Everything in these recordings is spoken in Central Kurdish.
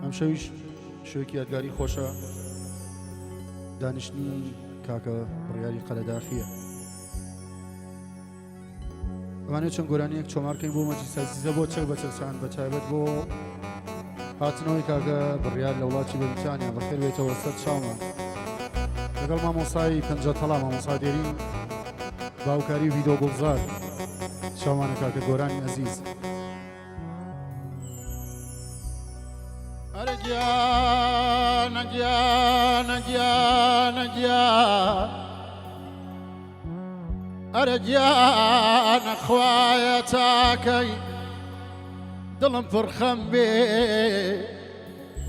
ئەم شەویش شوێکی یادگاری خۆشە دانیشتنی کاکە بڕیاری قەلەداخیە. ئەمانە چەند گۆرانیەک چۆمارکەین بۆ مەجلیسە عەزیزە بۆ چەک بە چەکچان بە تایبەت بۆ هاتنەوەی کاکە بڕیار لە وڵاتی بەریتانیا بەخێر بێتەوە سەد شاومان لەگەڵ مامۆسای پەنجەتەڵا مامۆسا دێری باوکاری و ڤیدۆ گوڵزار شاومانە کاکە گۆرانی عەزیز. ئەرە گیانە گیانە گیانە گیان ئەرە گیانە خوایە تاکەی دڵم پڕخەم بێ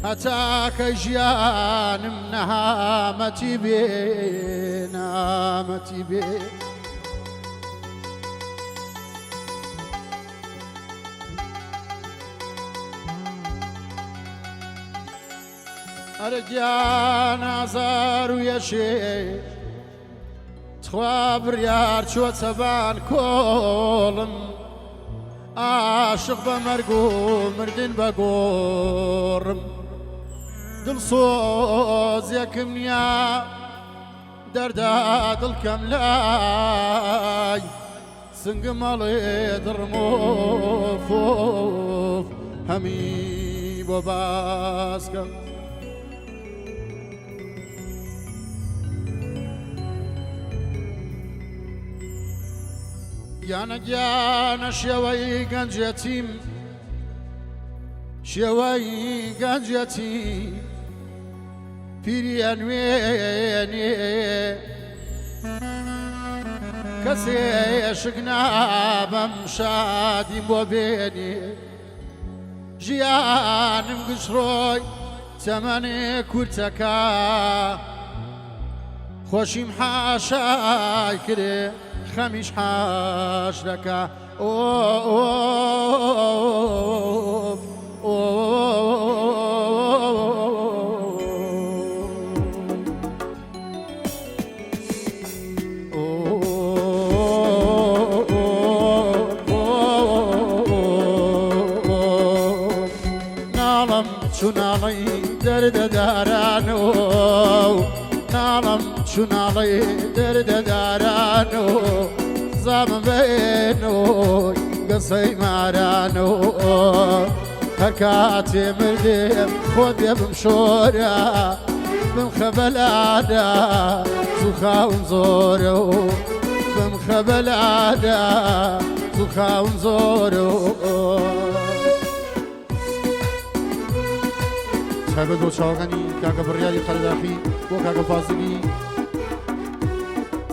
هەتاکەی ژیانم نەهامەتی بێ نامەتی بێ. ئەرە گیان ئازار و یەشێ تخوا بڕیار چوە چەبان کۆڵم عاشق بە مەرگ و مردن بە گۆڕم دڵسۆزیەکم نییە دەردا دڵکەم لای سنگم مەڵێ دڕمۆفۆف هەمی بۆ باسکەم. گیانە گیانە شێوەی گەنجەتیم شێوەی گەنجەتیم پیریە نوێنێ کەسێ عێشق نابەم شادیم بۆ بێنێ ژیانم گشتڕۆی چەمەنێ کورتەکە خۆشیم حاشای کرێ خەمیش حاش دەکا ناڵم چوناڵی دەردەدارانۆ ناڵم چوناڵی دەردەدارانۆ زامن بێنۆی گەسەی مارانۆ هەر کاتێ مردێم خۆت بێ بم شۆرە بمخە بەلادا زوو خاوم زۆرە و بمخە بەلادا زوو خاوم زۆرە تایبەت بۆ چاوەکانی کاکە بڕیاری قەلەداخی بۆ کاکە فازلی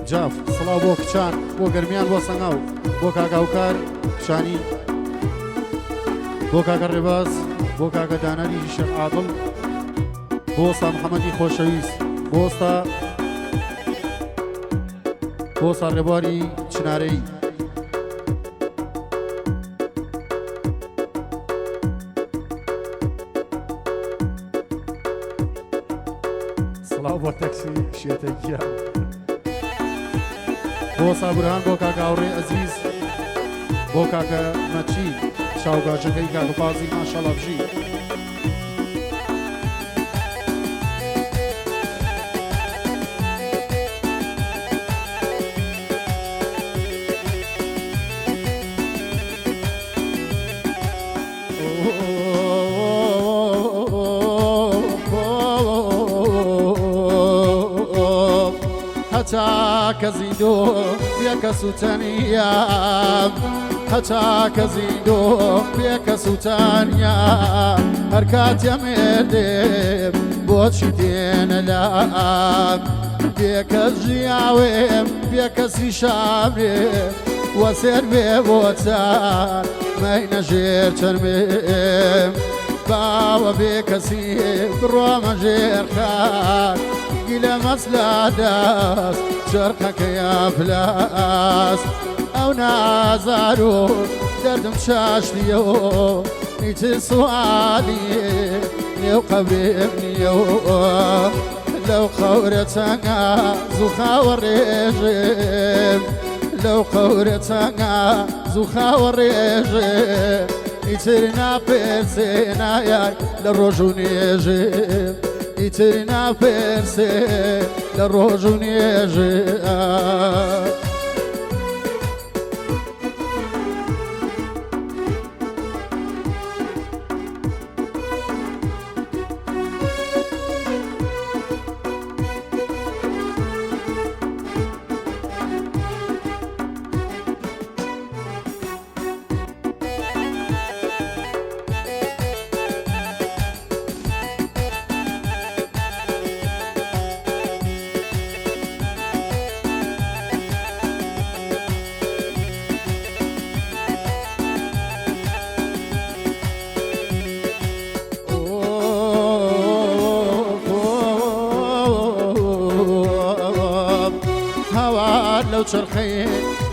جاف سڵاو بۆ کچان بۆ گەرمیان بۆ سەنگاو بۆ کاکە هەوکار کچانی بۆ کاکە ڕێباز بۆ کاکە دانەری شێخ عادڵ بۆ ئۆستا محەممەدی خۆشەویست بۆ ئۆستا ڕێبواری چنارەی سڵاو بۆ تەکسی شێتەکیە بۆ سابورهان بۆ کاکە هاوڕێ عەزیز بۆ کاکە مەچی چاوگاچەکەی کاکە فازی ماشەڵڵا بژی هەتا کە زیندۆ پێکە سووتەنیام هەتا کە زیندۆ پێکە سووتانیام هەر کاتێ مێردێم بۆچی دێنە لام پێکە ژیاوێم پێکەسی شامێ وە سێر بێ بۆ چار مەینە ژێر چەرمێم باوە بێ کەسی بڕۆمە ژێر خار گیلە مەسلا دەست چرخەکە یافلاس ئەو نازار و دەردم شاشتیەوە نیتر سوالی نێو قەبرێم نییەوە لەو قەورە چەنگا زوو خاوە ڕێژێم لەو قەورە چەنگا زوو خاوە ڕێژێ ئیترنا پرسێنایای لە ڕۆژ و نێژێ ئیترنا پرسێ لە ڕۆژ و نێژێ هەوار لەو چرخەیە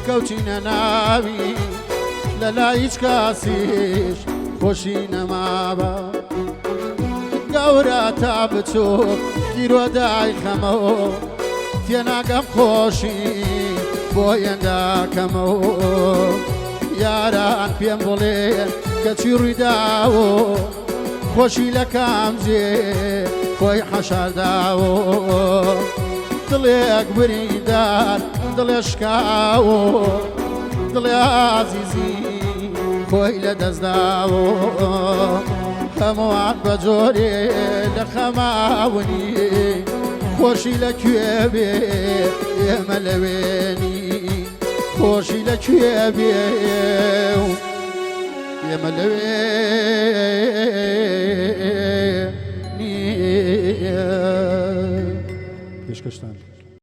کەوتینە ناوی لە لای هیچ کاسیش خۆشی نەمابە گەورە تا بچوو گیرۆدای خەمەوە تێناگەم خۆشی بۆ ئێنداکەمەوە یاران پێم بڵێن کەچی ڕوویداوە خۆشی لە کام جێ خۆی حەشارداوە دڵێک بریدار دڵێ شکاوە دڵێ عازیزی خۆی لە دەستداوە هەمووان بە جۆرێ لە خەماونی خۆشی لەکوێ بێ ئێمە لەوێنی خۆشی لەکوێ بێ ئێمە لەوێنی پێشکەشتان